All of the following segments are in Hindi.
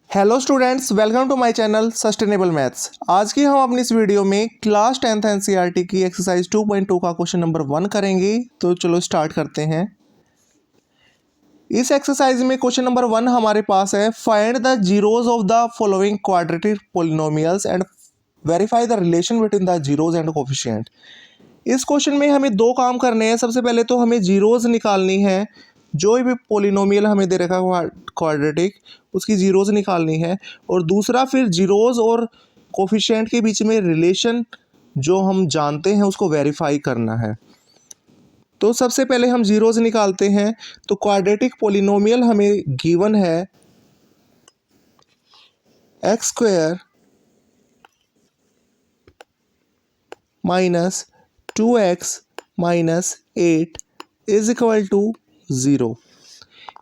Hello students, welcome to my channel sustainable maths. आज की हम अपनी इस वीडियो में क्लास 10th एनसीईआरटी की एक्सरसाइज 2.2 का क्वेश्चन नंबर 1 करेंगे। तो चलो स्टार्ट करते हैं। इस एक्सरसाइज में क्वेश्चन नंबर 1 हमारे पास है, find the zeros of the following quadratic polynomials and verify the relation between the zeros and coefficient. इस क्वेश्चन में हमें दो काम करने हैं। सबसे पहले तो हमें जीरोज निकालनी है, जो भी पोलिनोमियल हमें दे रखा है क्वाड्रेटिक, उसकी जीरोज निकालनी है। और दूसरा फिर जीरोज और कोफिशिएंट के बीच में रिलेशन जो हम जानते हैं उसको वेरीफाई करना है। तो सबसे पहले हम जीरोज निकालते हैं। तो क्वाड्रेटिक पोलिनोमियल हमें गिवन है x square minus 2x minus 8 is equal to 0।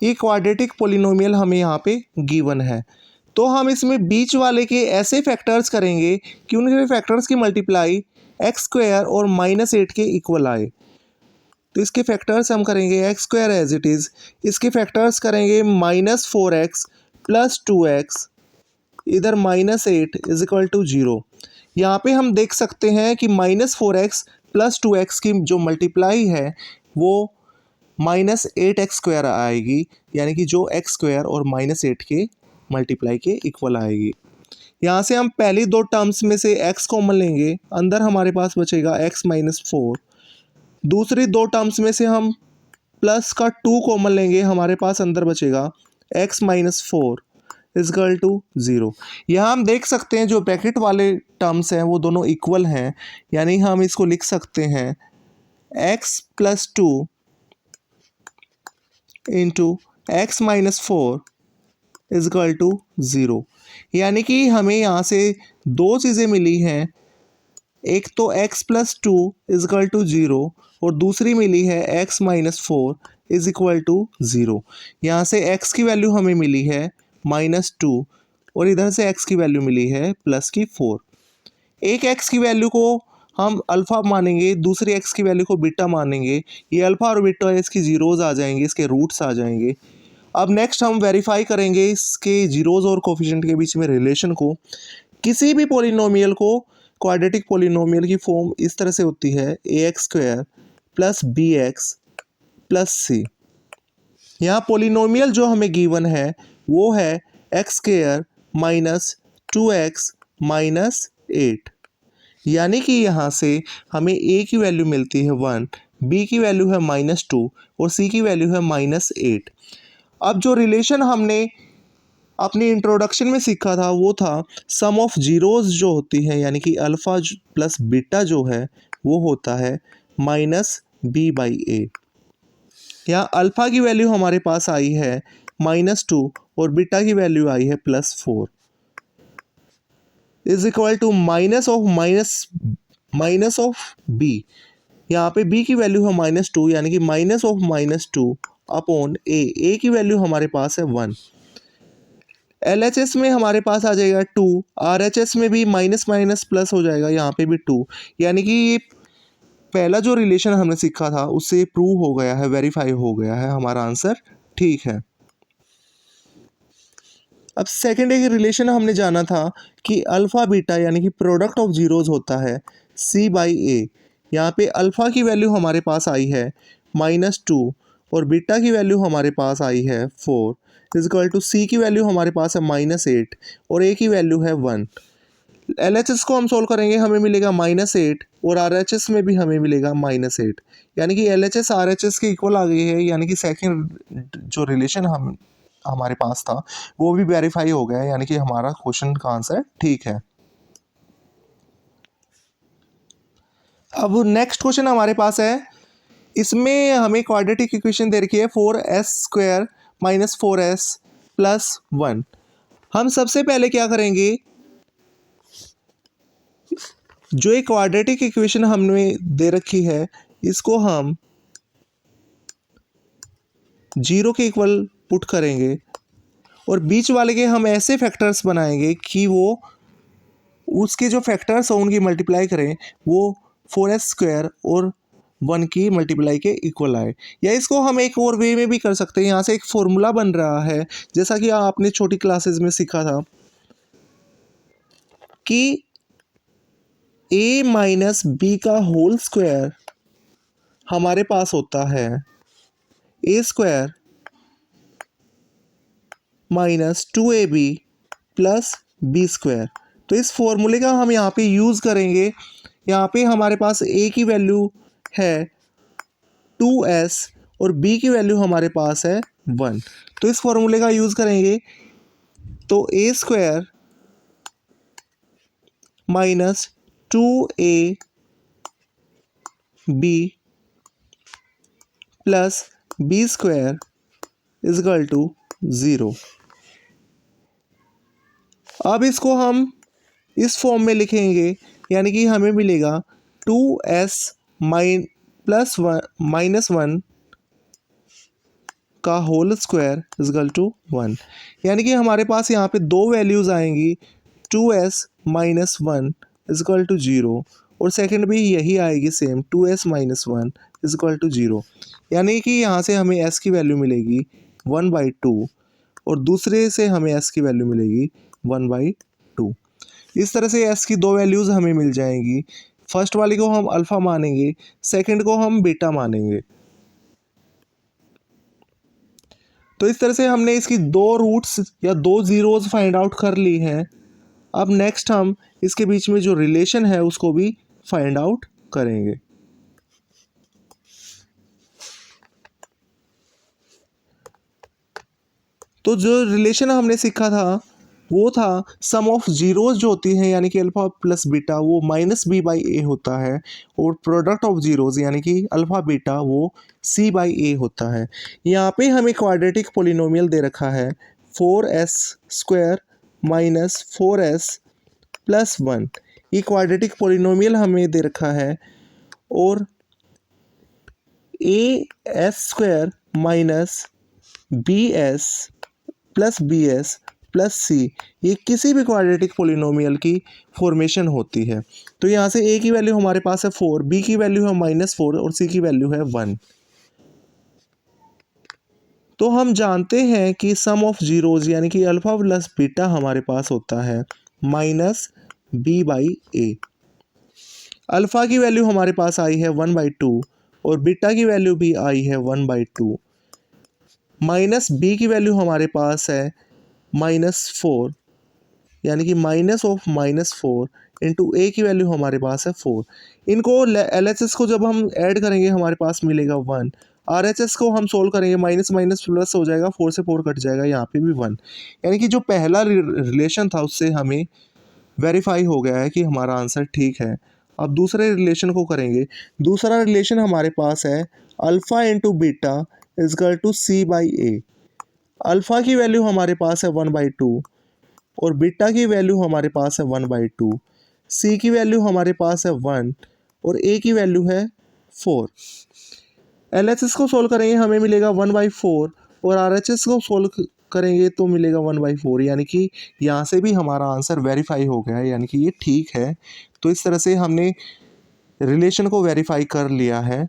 ये क्वाड्रेटिक पोलिनोमियल हमें यहाँ पे गिवन है। तो हम इसमें बीच वाले के ऐसे फैक्टर्स करेंगे कि उनके फैक्टर्स की मल्टीप्लाई एक्स स्क्वायर और माइनस 8 के इक्वल आए। तो इसके फैक्टर्स हम करेंगे x square as it is, इसके फैक्टर्स करेंगे माइनस 4x प्लस 2x, इधर माइनस 8 इज इक्वल टू 0। यहाँ पे हम देख सकते हैं कि माइनस 4x प्लस 2x की जो मल्टीप्लाई है वो माइनस 8x स्क्वायर आएगी, यानी कि जो x स्क्वायर और माइनस 8 के मल्टीप्लाई के इक्वल आएगी। यहाँ से हम पहली दो टर्म्स में से x कॉमन लेंगे, अंदर हमारे पास बचेगा x माइनस 4। दूसरी दो टर्म्स में से हम प्लस का 2 कॉमन लेंगे, हमारे पास अंदर बचेगा x माइनस 4 इजकल टू 0। यहाँ हम देख सकते हैं जो ब्रैकेट वाले टर्म्स हैं वो दोनों इक्वल हैं, यानी हम इसको लिख सकते हैं x plus 2 into x minus 4 is equal to 0। यानी कि हमें यहाँ से दो चीज़ें मिली हैं, एक तो x प्लस 2 इजकल टू 0 और दूसरी मिली है x minus 4 is equal to 0। यहाँ से x की वैल्यू हमें मिली है माइनस 2 और इधर से x की वैल्यू मिली है प्लस की 4। एक x की वैल्यू को हम अल्फ़ा मानेंगे, दूसरी x की वैल्यू को बीटा मानेंगे। ये अल्फ़ा और बीटा इसकी जीरोज़ आ जाएंगे, इसके रूट्स आ जाएंगे। अब नेक्स्ट हम वेरीफाई करेंगे इसके जीरोज़ और कोफिशिएंट के बीच में रिलेशन को। किसी भी पोलिनोमियल को, क्वाड्रेटिक पोलिनोमियल की फॉर्म इस तरह से होती है ax square plus bx plus c। यहाँ पोलिनोमियल जो हमें गिवन है वो है x square minus 2x minus 8, यानी कि यहाँ से हमें a की वैल्यू मिलती है 1, b की वैल्यू है माइनस 2 और c की वैल्यू है माइनस 8। अब जो रिलेशन हमने अपनी इंट्रोडक्शन में सीखा था वो था सम ऑफ जीरोज़ जो होती है, यानी कि अल्फ़ा प्लस बीटा जो है वो होता है माइनस b बाई ए। यहाँ अल्फ़ा की वैल्यू हमारे पास आई है माइनस 2 और बीटा की वैल्यू आई है plus 4 is equal to minus of b। यहाँ पे b की वैल्यू है माइनस 2, यानी कि minus of minus 2 upon a की वैल्यू हमारे पास है 1। LHS में हमारे पास आ जाएगा 2, RHS में भी माइनस माइनस प्लस हो जाएगा, यहाँ पे भी 2, यानी कि ये पहला जो रिलेशन हमने सीखा था उससे प्रूव हो गया है, वेरीफाई हो गया है, हमारा आंसर ठीक है। अब सेकेंड एक रिलेशन हमने जाना था कि अल्फ़ा बीटा यानी कि प्रोडक्ट ऑफ जीरोज़ होता है c बाई ए। यहाँ पे अल्फ़ा की वैल्यू हमारे पास आई है माइनस 2 और बीटा की वैल्यू हमारे पास आई है 4 इजकल टू c की वैल्यू हमारे पास है माइनस 8 और a की वैल्यू है 1। LHS को हम सोल्व करेंगे, हमें मिलेगा माइनस 8 और RHS में भी हमें मिलेगा माइनस 8, यानी कि LHS RHS के इक्वल आ गई है। यानी कि सेकेंड जो रिलेशन हमारे पास था वो भी वेरीफाई हो गया है, यानी कि हमारा क्वेश्चन का आंसर ठीक है। अब नेक्स्ट क्वेश्चन हमारे पास है, इसमें हमें क्वाड्रेटिक इक्वेशन दे रखी है 4s square minus 4s plus 1। हम सबसे पहले क्या करेंगे, जो एक क्वाड्रेटिक इक्वेशन हमने दे रखी है इसको हम 0 के इक्वल पुट करेंगे और बीच वाले के हम ऐसे फैक्टर्स बनाएंगे कि वो उसके जो फैक्टर्स हो उनकी मल्टीप्लाई करें, वो 4s स्क्वायर और 1 की मल्टीप्लाई के इक्वल आए। या इसको हम एक और वे में भी कर सकते हैं। यहाँ से एक फॉर्मूला बन रहा है, जैसा कि आपने छोटी क्लासेस में सीखा था कि a माइनस बी का होल स्क्वायर हमारे पास होता है A square minus 2ab plus B square. तो इस फॉर्मूले का हम यहाँ पे यूज़ करेंगे। यहाँ पे हमारे पास a की वैल्यू है 2s और b की वैल्यू हमारे पास है 1। तो इस फॉर्मूले का यूज़ करेंगे तो a square minus 2ab plus B square is equal to 0। अब इसको हम इस फॉर्म में लिखेंगे, यानी कि हमें मिलेगा 2s माइनस 1 का होल स्क्वायर इजकल टू 1। यानी कि हमारे पास यहाँ पे दो वैल्यूज़ आएंगी, 2s माइनस 1 इजकल टू 0 और सेकंड भी यही आएगी same, 2s minus 1 is equal to 0। यानी कि यहाँ से हमें s की वैल्यू मिलेगी 1/2 और दूसरे से हमें s की वैल्यू मिलेगी 1/2। इस तरह से s की दो वैल्यूज़ हमें मिल जाएंगी। फर्स्ट वाली को हम अल्फ़ा मानेंगे, सेकंड को हम बीटा मानेंगे। तो इस तरह से हमने इसकी दो रूट्स या दो ज़ीरोज़ फाइंड आउट कर ली हैं। अब नेक्स्ट हम इसके बीच में जो रिलेशन है उसको भी फाइंड आउट करेंगे। तो जो रिलेशन हमने सीखा था वो था सम ऑफ जीरोज़ जो होती हैं, यानी कि अल्फ़ा प्लस बीटा, वो -b/a होता है और प्रोडक्ट ऑफ जीरोज़ यानी कि अल्फ़ा बीटा वो c/a होता है। यहाँ पे हमें क्वाड्रेटिक पोलिनोमियल दे रखा है 4s² माइनस 4s प्लस 1। ये क्वाड्रेटिक पोलिनोमियल हमें दे रखा है और as² minus bs plus bs plus c, ये किसी भी क्वाड्रेटिक पोलिनोमियल की फॉर्मेशन होती है। तो यहाँ से a की वैल्यू हमारे पास है 4, b की वैल्यू है -4 और c की वैल्यू है 1। तो हम जानते हैं कि सम ऑफ जीरोज़ यानी कि अल्फ़ा प्लस बीटा हमारे पास होता है -b/a। अल्फ़ा की वैल्यू हमारे पास आई है 1/2 और बीटा की वैल्यू भी आई है 1/2। माइनस बी की वैल्यू हमारे पास है -4, यानी कि -4 इंटू ए की वैल्यू हमारे पास है 4। इनको LHS को जब हम ऐड करेंगे हमारे पास मिलेगा 1। RHS को हम सोल्व करेंगे, माइनस माइनस प्लस हो जाएगा, 4 से 4 कट जाएगा, यहाँ पे भी 1। यानी कि जो पहला रिलेशन था उससे हमें वेरीफाई हो गया है कि हमारा आंसर ठीक है। अब दूसरे रिलेशन को करेंगे। दूसरा रिलेशन हमारे पास है alpha into beta is equal to c/a। Alpha की वैल्यू हमारे पास है 1/2 और बीटा की वैल्यू हमारे पास है 1/2। c की वैल्यू हमारे पास है 1 और a की वैल्यू है 4। LHS को सोल्व करेंगे हमें मिलेगा 1/4 और RHS को सोल्व करेंगे तो मिलेगा 1/4। यानी कि यहाँ से भी हमारा आंसर वेरीफाई हो गया है, यानी कि ये ठीक है। तो इस तरह से हमने रिलेशन को वेरीफाई कर लिया है।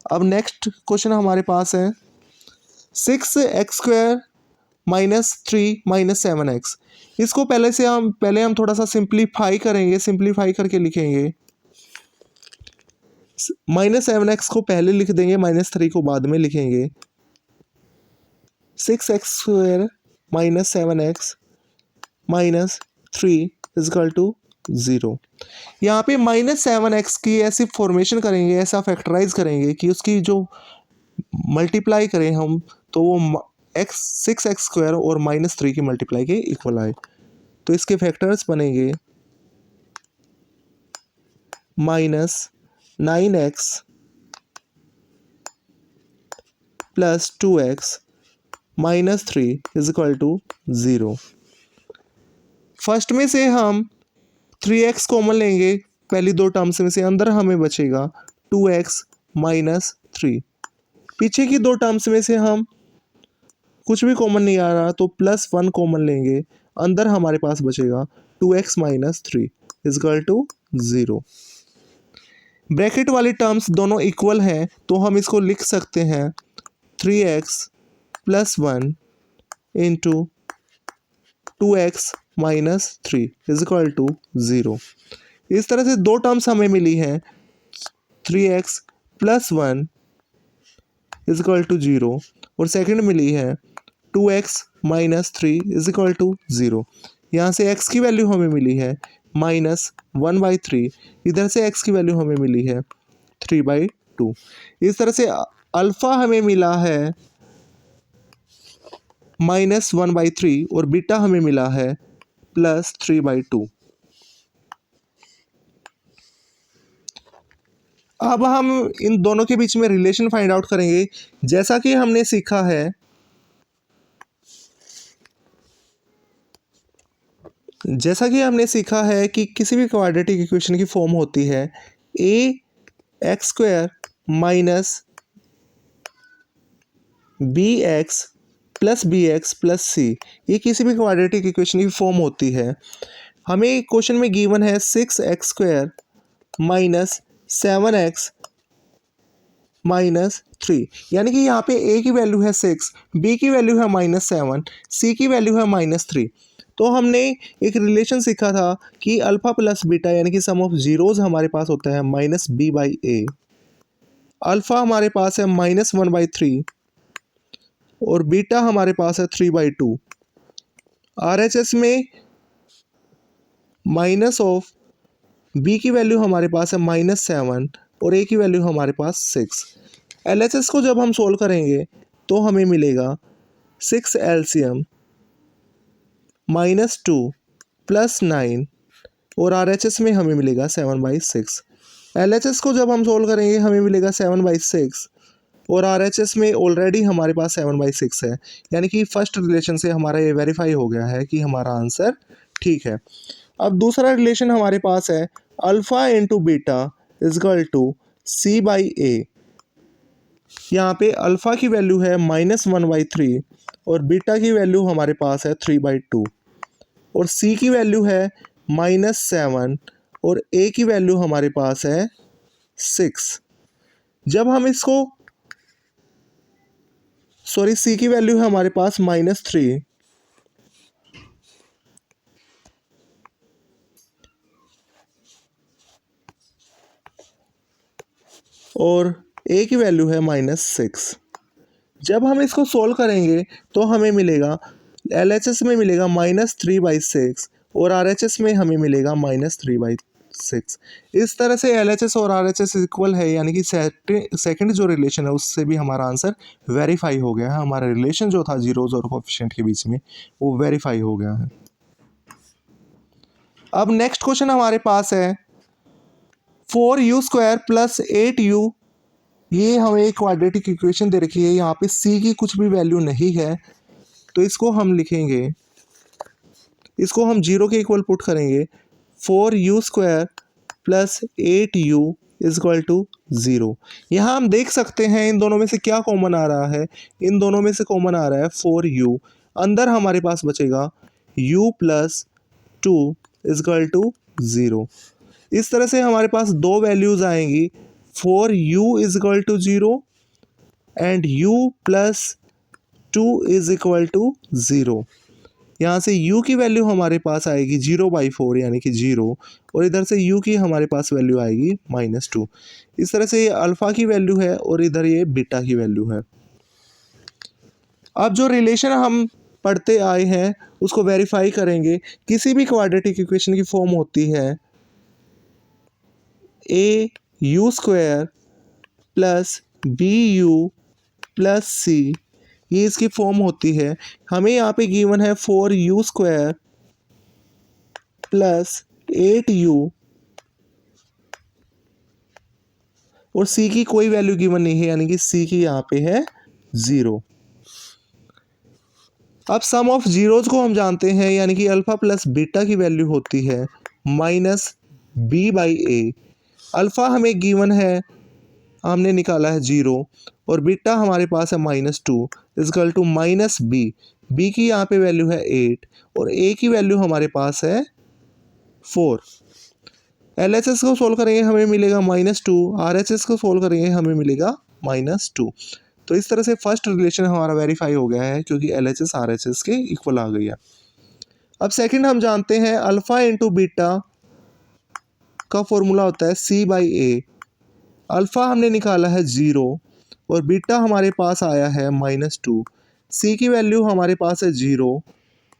अब नेक्स्ट क्वेश्चन हमारे पास है 6x² माइनस 3 माइनस 7x। इसको पहले हम थोड़ा सा सिंप्लीफाई करेंगे। सिंप्लीफाई करके लिखेंगे, -7x को पहले लिख देंगे, -3 को बाद में लिखेंगे। 6x² minus 7x minus 3 is equal to 0। यहाँ पे -7x की ऐसी फॉर्मेशन करेंगे, ऐसा फैक्टराइज करेंगे कि उसकी जो मल्टीप्लाई करें हम तो वो 6x² और -3 की मल्टीप्लाई के इक्वल आए। तो इसके फैक्टर्स बनेंगे -9x plus 2x minus 3 is equal to 0। First में से हम 3x कॉमन लेंगे, पहली दो टर्म्स में से अंदर हमें बचेगा 2x माइनस 3। पीछे की दो टर्म्स में से हम कुछ भी कॉमन नहीं आ रहा तो +1 कॉमन लेंगे, अंदर हमारे पास बचेगा 2x minus 3 is equal to 0। Bracket वाली टर्म्स दोनों इक्वल हैं तो हम इसको लिख सकते हैं 3x plus 1 into 2x minus 3 is equal to 0। इस तरह से दो टर्म्स हमें मिली हैं 3x plus 1 is equal to 0 और सेकंड मिली है 2x minus 3 is equal to 0। यहाँ से x की वैल्यू हमें मिली है -1/3, इधर से x की वैल्यू हमें मिली है 3/2। इस तरह से अल्फ़ा हमें मिला है -1/3 और बीटा हमें मिला है +3/2। अब हम इन दोनों के बीच में रिलेशन फाइंड आउट करेंगे। जैसा कि हमने सीखा है कि किसी भी क्वाड्रेटिक इक्वेशन की फॉर्म होती है ax² minus bx plus bx plus c, ये किसी भी क्वाड्रेटिक इक्वेशन की फॉर्म होती है। हमें क्वेश्चन में गिवन है 6x² माइनस 7x माइनस 3, यानी कि यहाँ पे a की वैल्यू है 6, b की वैल्यू है -7, c की वैल्यू है -3। तो हमने एक रिलेशन सीखा था कि अल्फ़ा प्लस बीटा यानी कि सम ऑफ जीरोज़ हमारे पास होता है -b/a। अल्फ़ा हमारे पास है -1/3 और बीटा हमारे पास है 3/2। RHS में माइनस ऑफ b की वैल्यू हमारे पास है -7 और a की वैल्यू हमारे पास 6। LHS को जब हम सोल्व करेंगे तो हमें मिलेगा 6 LCM -2 प्लस 9 और RHS में हमें मिलेगा 7/6। LHS को जब हम सोल्व करेंगे हमें मिलेगा 7/6 और RHS में ऑलरेडी हमारे पास 7/6 है, यानी कि फर्स्ट रिलेशन से हमारा ये वेरीफाई हो गया है कि हमारा आंसर ठीक है। अब दूसरा रिलेशन हमारे पास है alpha into beta is equal to c/a। यहाँ पे अल्फ़ा की वैल्यू है -1/3 और बीटा की वैल्यू हमारे पास है 3/2 और c की वैल्यू है -7 और a की वैल्यू हमारे पास है 6। जब हम इसको c की वैल्यू है हमारे पास -3 और a की वैल्यू है -6। जब हम इसको सोल्व करेंगे तो हमें मिलेगा LHS में मिलेगा -3/6 और RHS में हमें मिलेगा -3/6। इस तरह से LHS और RHS इक्वल है, यानी कि सेकंड जो रिलेशन है उससे भी हमारा आंसर वेरीफाई हो गया है। हमारा रिलेशन जो था जीरोज़ और कोएफिशिएंट के बीच में वो वेरीफाई हो गया है। अब नेक्स्ट क्वेश्चन हमारे पास है 4u² प्लस 8u। ये हमें एक क्वाड्रेटिक इक्वेशन दे रखी है, यहाँ पे c की कुछ भी वैल्यू नहीं है तो इसको हम लिखेंगे, इसको हम 0 के इक्वल पुट करेंगे। 4u² plus 8u is equal to 0। यहाँ हम देख सकते हैं इन दोनों में से क्या कॉमन आ रहा है। इन दोनों में से कॉमन आ रहा है 4u, अंदर हमारे पास बचेगा u plus 2 is equal to 0। इस तरह से हमारे पास दो वैल्यूज़ आएंगी 4u is equal to 0 and u plus 2 is equal to 0। यहाँ से u की वैल्यू हमारे पास आएगी 0/4 यानी कि 0 और इधर से u की हमारे पास वैल्यू आएगी -2। इस तरह से ये अल्फ़ा की वैल्यू है और इधर ये बीटा की वैल्यू है। अब जो रिलेशन हम पढ़ते आए हैं उसको वेरीफाई करेंगे। किसी भी क्वाड्रेटिक इक्वेशन की फॉर्म होती है au² plus bu plus c, ये इसकी फॉर्म होती है। हमें यहाँ पे गिवन है 4u² प्लस 8u और c की कोई वैल्यू गिवन नहीं है, यानी कि c की यहाँ पे है 0। अब सम ऑफ जीरोज़ को हम जानते हैं, यानी कि अल्फ़ा प्लस बीटा की वैल्यू होती है -b/a। अल्फ़ा हमें गिवन है, हमने निकाला है 0 और बीटा हमारे पास है -2 इजकल टू -b। b की यहाँ पे वैल्यू है 8 और a की वैल्यू हमारे पास है 4। LHS को सोल्व करेंगे हमें मिलेगा -2, RHS को सोल्व करेंगे हमें मिलेगा -2। तो इस तरह से फर्स्ट रिलेशन हमारा वेरीफाई हो गया है क्योंकि LHS RHS के इक्वल आ गई है। अब सेकंड हम जानते हैं अल्फ़ा इंटू बीटा का फॉर्मूला होता है C/A। अल्फ़ा हमने निकाला है 0 और बीटा हमारे पास आया है -2। C की वैल्यू हमारे पास है 0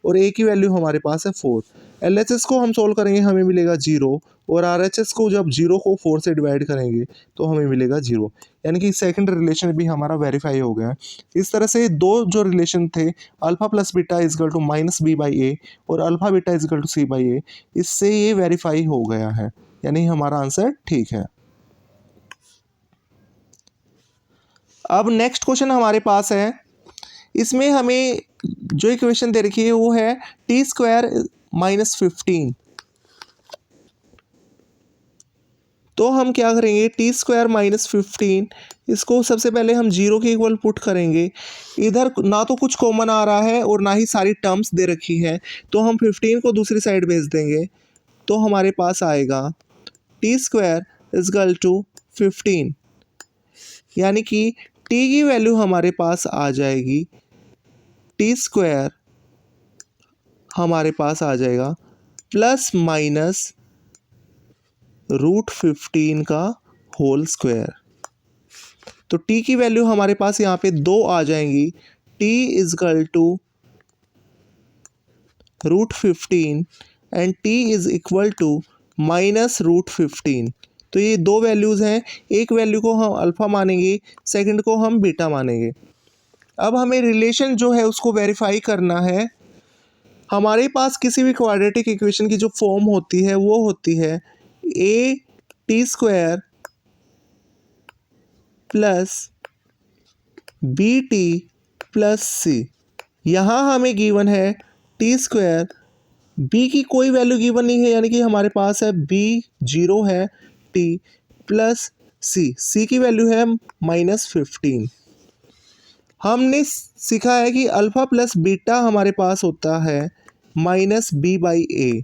और A की वैल्यू हमारे पास है 4। LHS को हम सोल्व करेंगे हमें मिलेगा 0 और RHS को जब 0 को 4 से डिवाइड करेंगे तो हमें मिलेगा 0। यानी कि सेकंड रिलेशन भी हमारा वेरीफाई हो गया है। इस तरह से दो जो रिलेशन थे alpha plus beta is equal to -B/A और alpha beta is equal to C/A, इससे ये वेरीफाई हो गया है, यानी हमारा आंसर ठीक है। अब नेक्स्ट क्वेश्चन हमारे पास है, इसमें हमें जो इक्वेशन दे रखी है वो है t² -15। तो हम क्या करेंगे, t² -15 इसको सबसे पहले हम 0 के इक्वल पुट करेंगे। इधर ना तो कुछ कॉमन आ रहा है और ना ही सारी टर्म्स दे रखी है, तो हम 15 को दूसरी साइड भेज देंगे तो हमारे पास आएगा t² इजकल टू 15, यानी कि t की वैल्यू हमारे पास आ जाएगी, t² हमारे पास आ जाएगा ± √15 का होल स्क्वायर। तो t की वैल्यू हमारे पास यहाँ पे 2 आ जाएंगी, t is equal to √15 and t is equal to -√15। तो ये दो वैल्यूज़ हैं, एक वैल्यू को हम अल्फ़ा मानेंगे, सेकंड को हम बीटा मानेंगे। अब हमें रिलेशन जो है उसको वेरीफाई करना है। हमारे पास किसी भी क्वाड्रेटिक इक्वेशन की जो फॉर्म होती है वो होती है AT² plus BT plus C। यहाँ हमें गिवन है t², B की कोई वैल्यू गिवन नहीं है, यानी कि हमारे पास है B 0 है, T प्लस C की वैल्यू है -15। हमने सीखा है कि अल्फ़ा प्लस बीटा हमारे पास होता है -B/A।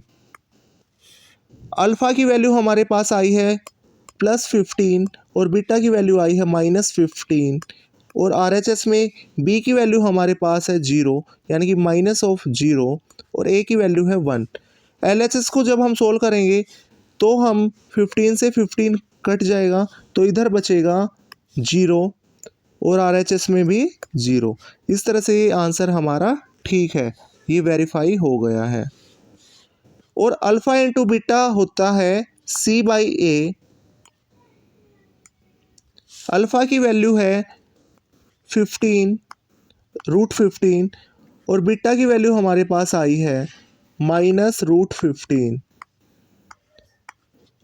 अल्फ़ा की वैल्यू हमारे पास आई है +15 और बीटा की वैल्यू आई है -15 और RHS में B की वैल्यू हमारे पास है 0, यानी कि -0 और A की वैल्यू है 1। LHS को जब हम सोल्व करेंगे तो हम 15 से 15 कट जाएगा तो इधर बचेगा 0 और RHS में भी 0। इस तरह से ये आंसर हमारा ठीक है, ये वेरीफाई हो गया है। और अल्फ़ा इंटू बीटा होता है C/A। अल्फ़ा की वैल्यू है 15 √15 और बीटा की वैल्यू हमारे पास आई है -√15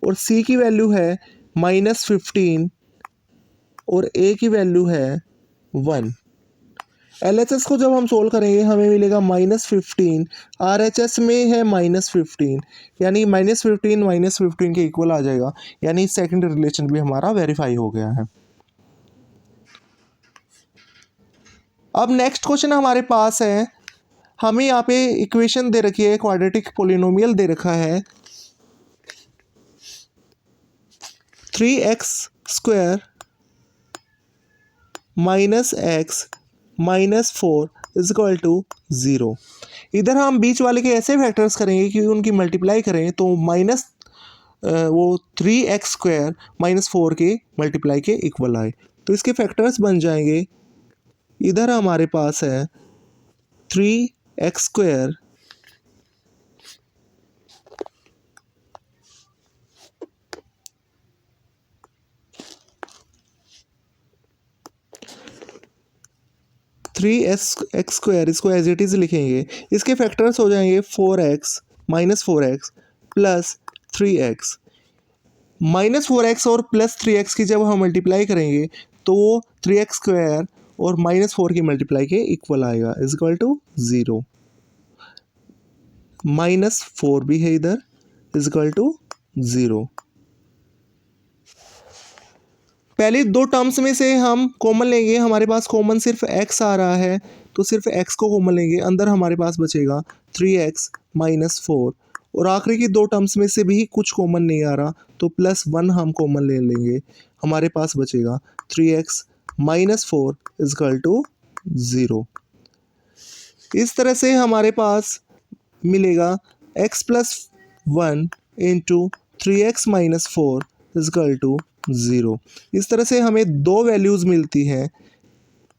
और C की वैल्यू है -15 और A की वैल्यू है 1। LHS को जब हम सोल्व करेंगे हमें मिलेगा -15, RHS में है -15, यानी -15 -15 के इक्वल आ जाएगा, यानी सेकंड रिलेशन भी हमारा वेरीफाई हो गया है। अब नेक्स्ट क्वेश्चन हमारे पास है, हमें यहाँ पे इक्वेशन दे रखी है, क्वाड्रेटिक पोलिनोमियल दे रखा है 3x² -x -4 इजक्वल टू 0। इधर हम बीच वाले के ऐसे फैक्टर्स करेंगे कि उनकी मल्टीप्लाई करें तो वो 3x² -4 के मल्टीप्लाई के इक्वल आए, तो इसके फैक्टर्स बन जाएंगे। इधर हमारे पास है 3x²3x² इसको एज इट इज़ लिखेंगे, इसके फैक्टर्स हो जाएंगे 4x -4x plus 3x। -4x और +3x की जब हम मल्टीप्लाई करेंगे तो वो 3x² और -4 की मल्टीप्लाई के इक्वल आएगा, इजक्वल टू 0। -4 भी है इधर, इजक्वल टू 0। पहले दो टर्म्स में से हम कॉमन लेंगे, हमारे पास कॉमन सिर्फ x आ रहा है तो सिर्फ x को कॉमन लेंगे, अंदर हमारे पास बचेगा 3x -4 और आखिरी की 2 टर्म्स में से भी कुछ कॉमन नहीं आ रहा, तो +1 हम कॉमन ले लेंगे, हमारे पास बचेगा 3x - 4 = 0। इस तरह से हमारे पास मिलेगा x + 1 × 3x - 4 = 0। इस तरह से हमें 2 वैल्यूज़ मिलती हैं।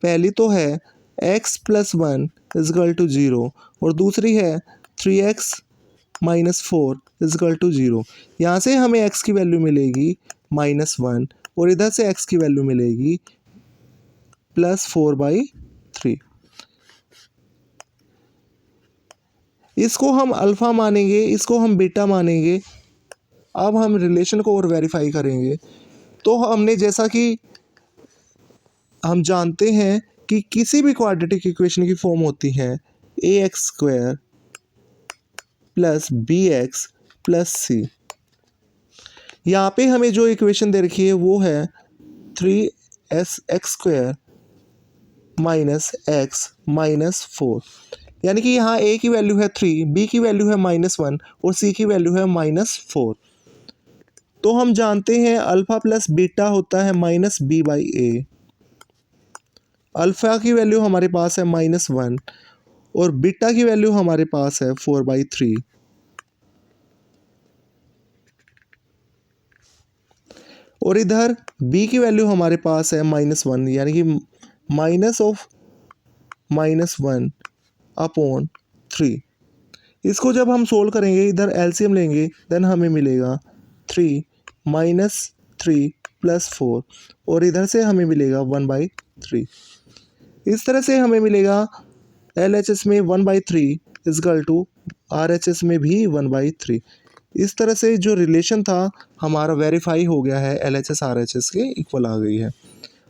पहली तो है x + 1 = 0 और दूसरी है 3x - 4 = 0। यहाँ से हमें x की वैल्यू मिलेगी -1 और इधर से x की वैल्यू मिलेगी +4/3। इसको हम अल्फ़ा मानेंगे, इसको हम बीटा मानेंगे। अब हम रिलेशन को और वेरीफाई करेंगे। तो हमने जैसा कि हम जानते हैं कि किसी भी क्वाड्रेटिक इक्वेशन की फॉर्म होती है ax² + bx + c। यहाँ पे हमें जो इक्वेशन दे रखी है वो है 3x² - x - 4, यानी कि यहाँ a की वैल्यू है 3, b की वैल्यू है -1 और c की वैल्यू है -4। तो हम जानते हैं अल्फ़ा प्लस बीटा होता है -b/a। अल्फ़ा की वैल्यू हमारे पास है -1 और बीटा की वैल्यू हमारे पास है 4/3। और इधर b की वैल्यू हमारे पास है -1, यानी कि -1/3। इसको जब हम सोल्व करेंगे, इधर एलसीएम लेंगे, देन हमें मिलेगा 3 - 3 + 4 और इधर से हमें मिलेगा 1/3। इस तरह से हमें मिलेगा LHS में 1/3 = RHS में भी 1/3। इस तरह से जो रिलेशन था हमारा वेरीफाई हो गया है, LHS RHS के इक्वल आ गई है।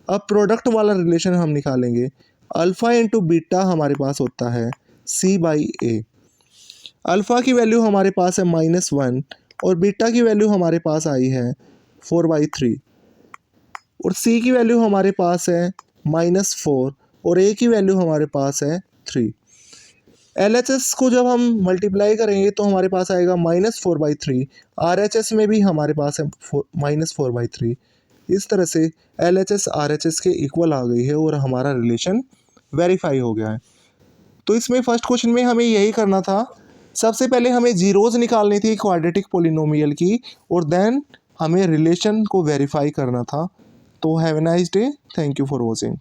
अब प्रोडक्ट वाला रिलेशन हम निकालेंगे। अल्फ़ा × बीटा हमारे पास होता है C/A। अल्फ़ा की वैल्यू हमारे पास है -1 और बीटा की वैल्यू हमारे पास आई है 4/3 और C की वैल्यू हमारे पास है -4 और A की वैल्यू हमारे पास है 3। LHS को जब हम मल्टीप्लाई करेंगे तो हमारे पास आएगा -4/3। RHS में भी हमारे पास है -4/3। इस तरह से LHS RHS के इक्वल आ गई है और हमारा रिलेशन वेरीफाई हो गया है। तो इसमें फर्स्ट क्वेश्चन में हमें यही करना था। सबसे पहले हमें जीरोज़ निकालनी थी क्वाड्रेटिक पोलिनोमियल की और देन हमें रिलेशन को वेरीफाई करना था। तो have a nice day. Thank you for watching.